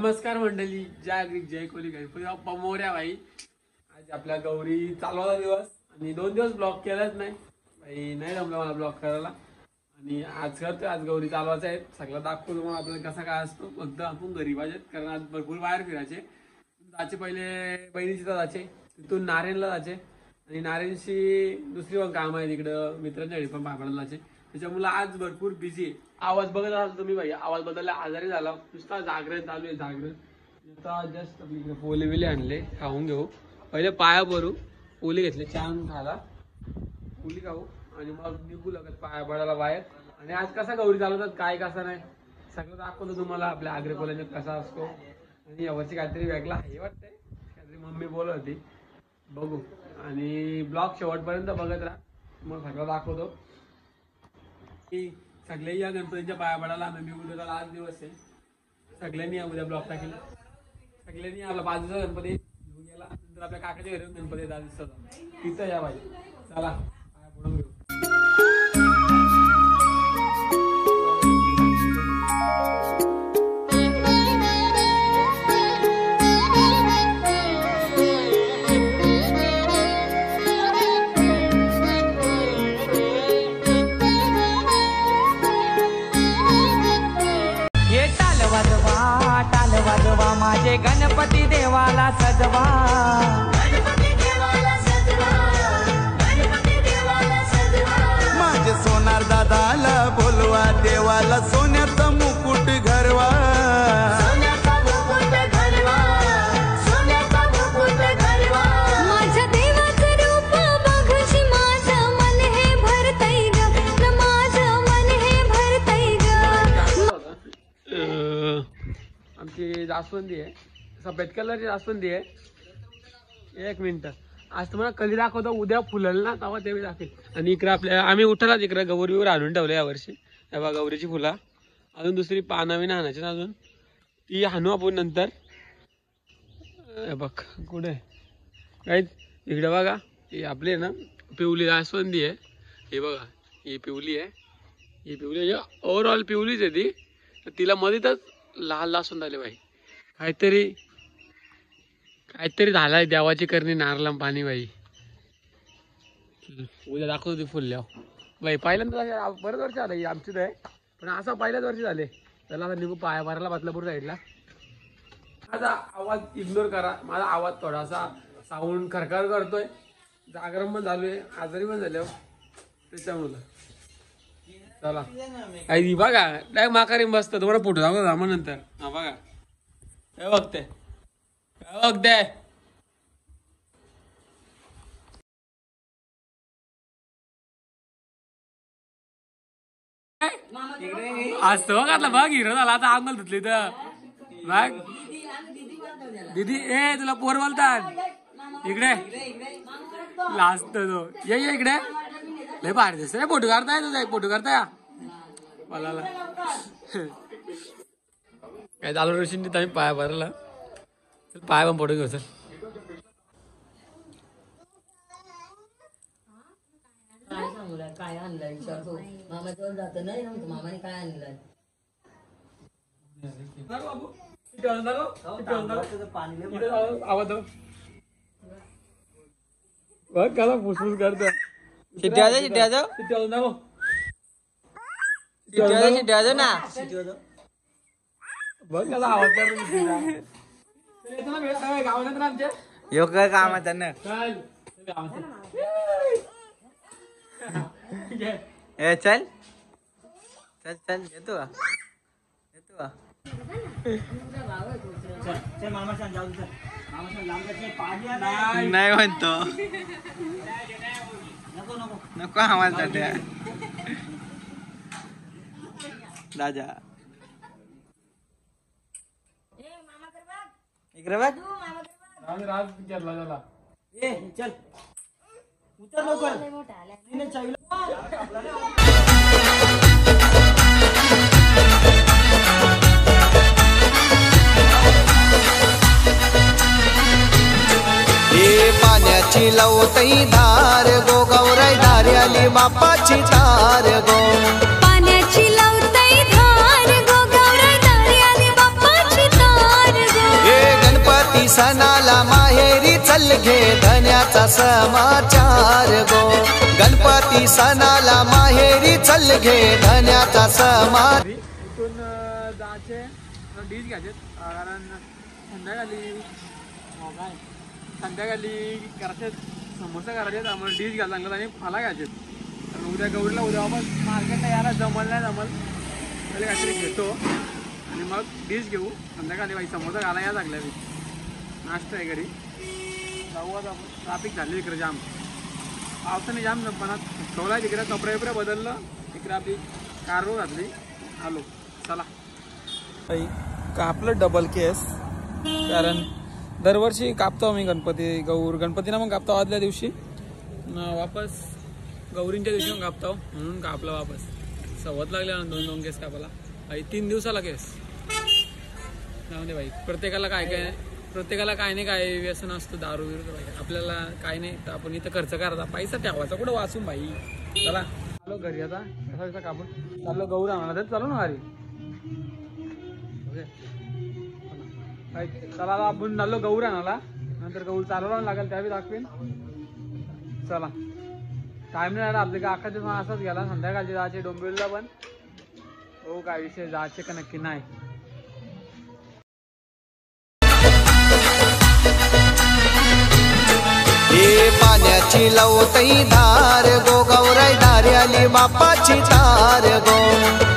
नमस्कार मंडळी, जय ग्रीक जय कोहली गणपती बाप्पा मोरया भाई. आज आपल्या गौरी चालवाचा दिवस आणि 2 दिवस ब्लॉग केलाच नाही भाई, नाही जमलं मला ब्लॉग करायला आणि आज करतोय. आज गौरी चालवायचा आहे, सगळं दाखवतो तुम्हाला आपल्याला कसा काय असतो. फक्त आपण घरी पाहिजेत कारण आज भरपूर बाहेर फिरायचे. जायचे पहिले बहिणीची तर जायचे, तिथून नारायणला जायचे आणि नारायणशी दुसरी पण काम आहे तिकडं मित्रांच्या घरी पण पापडाला जायचे. त्याच्यामुळे आज भरपूर बिझी आहे. आवाज बघत असाल तुम्ही भाई, आवाज बदलला, आजारी झाला, नुसता जागरण चालू आहे जागरण. आता जस्ट आपली इकडे पोले बिले आणले, खाऊन घेऊ. पहिले पाया भरू, पोले घेतले, छान खाला पोली खाऊ आणि मग निघू लागत पाया पडायला बाहेर. आणि आज कसा गौरी चालवतात काय कसा नाही सगळं दाखवतो तुम्हाला. आपल्या आग्रे कॉलेजात कसा असतो आणि यावरची काहीतरी वेगळा हे वाटतंय, काहीतरी मम्मी बोलत होती, बघू. आणि ब्लॉग शेवटपर्यंत बघत राहा, मग सगळं दाखवतो. सगळे या गणपतीच्या पाया पडायला. आम्ही उद्याला आज दिवस आहे, सगळ्यांनी या उद्या ब्लॉग टाकेल. सगळ्यांनी आपला बाजूचा गणपती घेऊन गेला, नंतर आपल्या काकाच्या घरी गणपती येतात दिसतात, तिथं या पाहिजे. चला पाया पडून घेऊ. माझे गणपती देवाला सजवा, माझे सोनार दादाला बोलवा, देवाला सोन्याचा मुकुट घरवा. माझ्या देवाचं रूप बघूशी माझं मन हे भरतय ग, माझं मन हे भरतय ग. आमची जास्वंदी आहे, सफेद कलरची जास्वंदी आहे. 1 मिनिट, आज तुम्हाला कधी दाखवतो, उद्या फुलल ना तेव्हा ते दाखवेल. आणि इकडे आपल्या आम्ही उठाला इकडे गौरीवर आणून ठेवलं यावर्षी. तेव्हा गौरीची फुला अजून दुसरी नवीन आणायची अजून, ती आणू आपण नंतर. बघ कुठे काय इकडे बघा, ही आपली आहे ना पिवली जास्वंदी आहे. हे बघा ही पिवली आहे, ही पिवली ओव्हरऑल पिवलीच आहे ती. तिला मध्येच लाल जास्वंद आले बाई, काहीतरी झालाय देवाची करणी, नारळा पाणी बाई. उद्या दाखवतो ती फुलल्यावर बाई. पहिल्यांदा बरेच वर्ष आलं आमची आहे, पण असं पहिल्याच वर्षी झाले. त्याला आता निघू पाया भरायला बदलापूर साईडला. माझा आवाज इग्नोर करा, माझा आवाज थोडासा साऊंड खरखर करतोय, जागरण पण चालू आहे, आजारी पण झाले त्याच्यामुळं. चला आई बघा डाय माकारी बसतं, तुम्हाला फोटो दाखवतो आम्हा नंतर. हा बघा काय बघते, काय बघते. असतो बघ बघ हिरो झाला आता, अंगल धुतली तर बघ. दीदी ए तुला पोर बोलतात इकडे, लाजतो तो. ये इकडे, लय बाहेर दिसत रे. फोटो काढताय तुझा, फोटो काढताय मला काय चालू रोशन आम्ही पाया भरला. पाया पण फोटो घेऊ सर. काय आणलंय विचारतो मामा जवळ जात नाही, मामाने काय आणलंय बघ कसा फुसफुस करतो. ना बघ कसा आवाज गावाला आमच्या योग्य काम आहे त्यांना. ए चल चल चल, येतो का येतो का. नाही म्हणतो, नको आम्हाला दादा. इकडे बघ, राज केला झाला. चल उतर लवकर. पाण्याची लवतई धार गो, गौराई धारी आली बापाची धार गो. पाण्याची लवतई धार गो, गौराई धारी आली बापाची धार सणाला माहेरी चल घे धन्याचा समाचार गो गणपती सणाला माहेरी चल घे धन्याचा समाचार इथून जायचे डीज घ्यायचे कारण संध्याकाळी करायचे समोसा करायचे आम्हाला डीज घ्यायला लागलं आणि मला घ्यायचे कारण उद्या गौरीला उद्या वापस मार्केटला यायला जमल नाही जमल पहिले काहीतरी घेतो आणि मग डीश घेऊ संध्याकाळी बाई समोसा घाला या लागल्या मी नाश्ता आहे घरी जाऊ आता आपण ट्राफिक झाली इकडे जाम पावसाने जाम जमपणात ठेवला तिकडे कपडे बिपडे बदललं तिकडे आपली कारवर घातली आलो चला कापलं डबल केस कारण दरवर्षी कापतो मी गणपतीला मग कापतो आदल्या दिवशी वापस गौरींच्या दिवशी मग कापतो म्हणून कापलं वापस सवत लागल्या दोन दोन केस कापायला भाई 3 दिवसाला केस जाऊ दे भाई प्रत्येकाला काय नाही काय व्यसन असतं दारू विरुद्ध आपल्याला काय नाही तर आपण इथं खर्च करायचा पैसा ठेवायचा कुठं वाचून भाई चला चालो घरी आता कसा कापून चाललो गौर आणायला तर चालू ना घरी चला आपण चाललो गौर आणायला नंतर गौर चालवायला लागेल त्यावेळी दाखवेन चला टाइम नाही आपले का अख्खा दिवस असाच गेला संध्याकाळचे जायचे डोंबिवलीला पण हो काय विषय जायचे का नक्की नाही हे पाण्याची लवतई धार गो गौराई दारी आली बापाची तार गो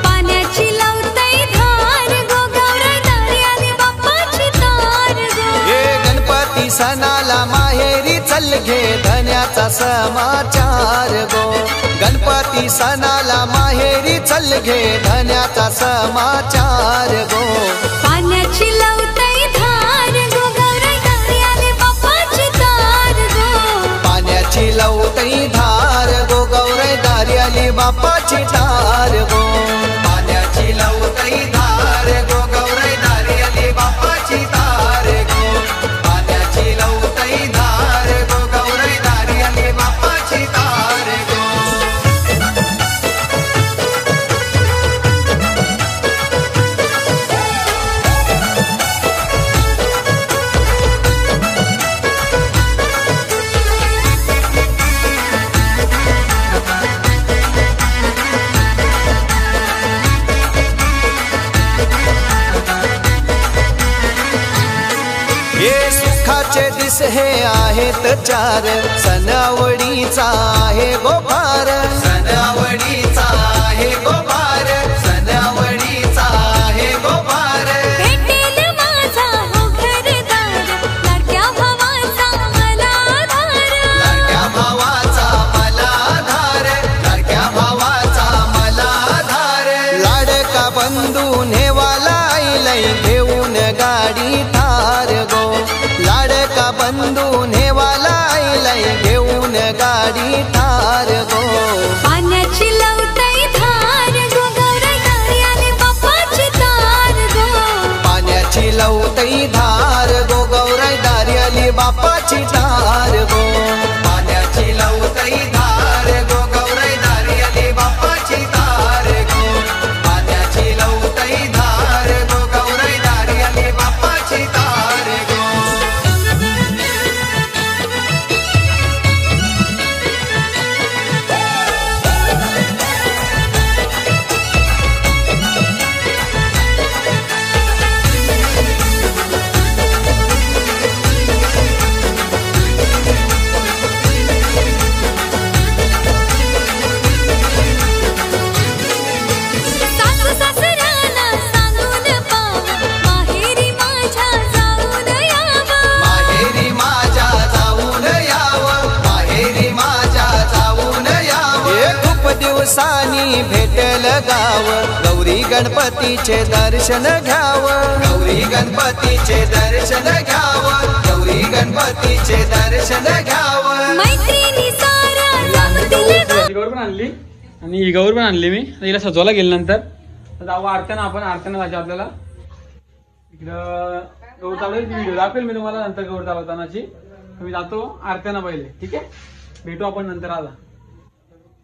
पाण्याची लवतई धार गो गौराई दारी आली बाप्पाची तार गो हे गणपती सणाला माहेरी चल घे धन्याचा समाचार गो गणपती सणाला माहेरी चल घे धन्याचा समाचार गो पाण्याची लवतई धार गो गौराई दारी आली बाप्पाची तार गो पाण्याची लवतई धार गो गौराई दारी आली बापाची तार गो पाण्याची लवतई धार गो गौराई दारी आली बापाची तार गो पाण्याची लवतई धार गो गौराई दारी आली बापाची तार गो हे सुखाचे दिस हे आहेत चार सणावडीचा आहे गोपार सणावडीचा आहे गोपार सणावडीचा आहे गोपार भेटेल माझा हो घरदार लाडक्या भावाचा मला आधार लाडक्या भावाचा मला आधार लाडक्या भावाचा मला आधार लाडका बंधू नेवाला आईलाई घेऊन गाडी थार गो लाडका बंधू नेवाला आईलाई घेऊन गाडी थार गो पाण्याची लवतई धार गो गौराई दारी आली बाप्पाची तार गो पाण्याची लवतई धार गो गौराई दारी आली बापाची तार गो पाण्याची लवतई धार गो गौराई दारी आली बापाची तार गो पाण्याची लवतई धार गो गौराई दारी आली बापाची तार गो सासू सासऱ्याला सांगून पाव माहेरी माझ्या जाऊन यावं माहेरी माझ्या जाऊन यावं माहेरी माझ्या जाऊन यावं खूप दिवसांनी भेटल गाव गौरी गणपतीचे दर्शन घ्यावं गौरी गणपतीचे दर्शन घ्यावं गौरी गणपतीचे दर्शन घ्यावं मैत्रिणी सारा जमतील गौर पण आणली आणि ही गौर पण आणली मी हिला सजवायला गेल्यानंतर तर जाऊ आरत्यानं आपण आरत्यानं जायचं आपल्याला इकडं गौर चालू व्हिडिओ दाखवेल मी तुम्हाला नंतर गौर चालवतानाची मी जातो आरत्यानं पहिले ठीक आहे भेटू आपण नंतर आला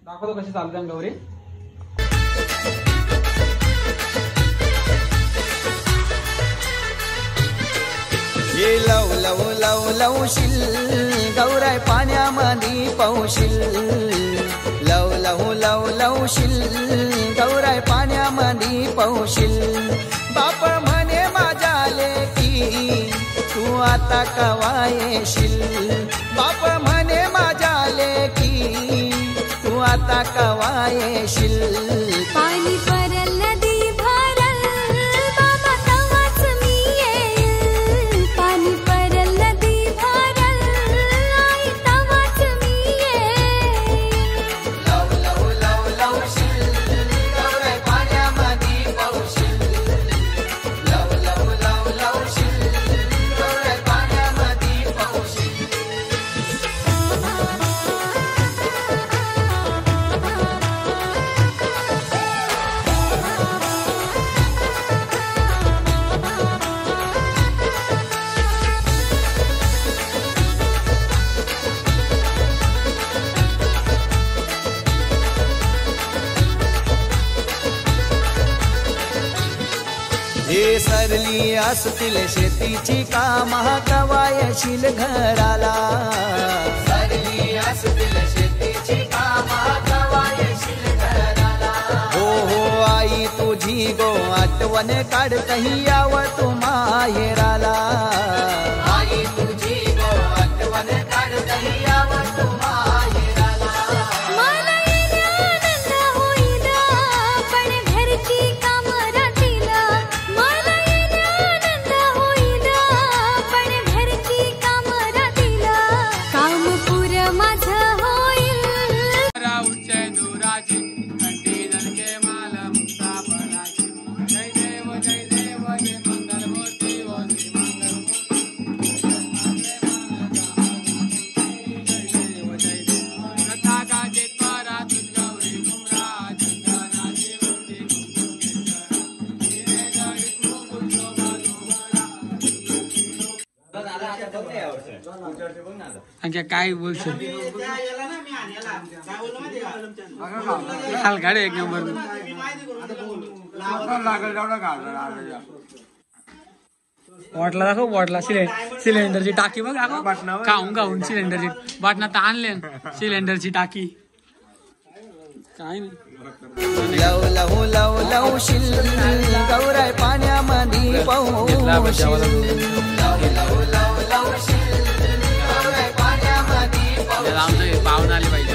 दाखवतो कशी चालते गौरी हे लव लव लव लवशील गौराई पाण्यामध्ये पौशील लव लव लव लवशील गौराई पाण्यामध्ये पौशील बाप म्हणे माझ्या लेकी तू आता कवा येशील बाप म्हणे माझ्या लेकी तू आता कवा येशील पाणी परल नदी भरल बाबा तवाच मी येईल पाणी परल नदी भरल आई तवाच मी येईल लव लव लव लवशील गौराई पाण्यामध्ये पौशील लव लव लव लवशील गौराई पाण्यामध्ये पौशील हे सरली असतील शेतीची कामा कवा येशील घराला सरली असतील शेतीची कामा कवा येशील घराला हो हो आई तुझी गो आठवण काढतही यावं तू माहेराला आई तुझी गो आठवण काढतही यावं तू माहेराला मला येणे आनंद होईल पण घरची कामं राहतील मला येणे आनंद होईल पण घरची कामं राहतील काम पुरं माझं होईल उच्चय दुराचे कंठी दणके माल मुक्ता फळाचे जय देव जय मंगल मूर्ती हो श्री मंगल जय देव कथा गाजे द्वारा तुझ गौरी कुमरा चंदनाची मूर्ती कुंकुमेश्वर काय बोलशील गाडी एक नंबर बॉटला दाखव बॉटला सिलेंडरची टाकी बघ दाखव खाऊन सिलेंडरची बाटना तर आणले सिलेंडरची टाकी काय नाही लव लव लव लवशील गौराई पाण्यामध्ये पौशील लव लव लव लवशील गौराई पाण्यामध्ये पौशील आमचं पाहुणे आले पाहिजे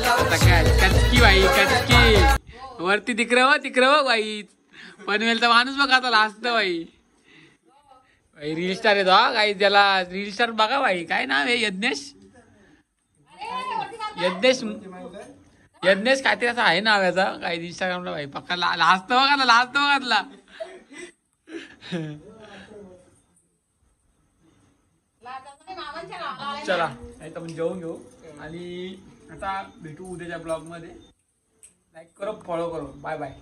आता काय कचकी बाई कचकी वरती तिकडं बाई पनवेल तर माणूस बघा आता लास्ट बाई रील स्टार येतो हा काही त्याला रील स्टार बघा बाई काय नाव आहे यज्ञेश काहीतरी असं आहे नाव याचा काही इंस्टाग्रामला बाई पक्का लास्ट बघा चला नाही तर आपण जेवून घेऊ आणि आता भेटू उद्याच्या ब्लॉग मध्ये लाईक करो फॉलो करो बाय बाय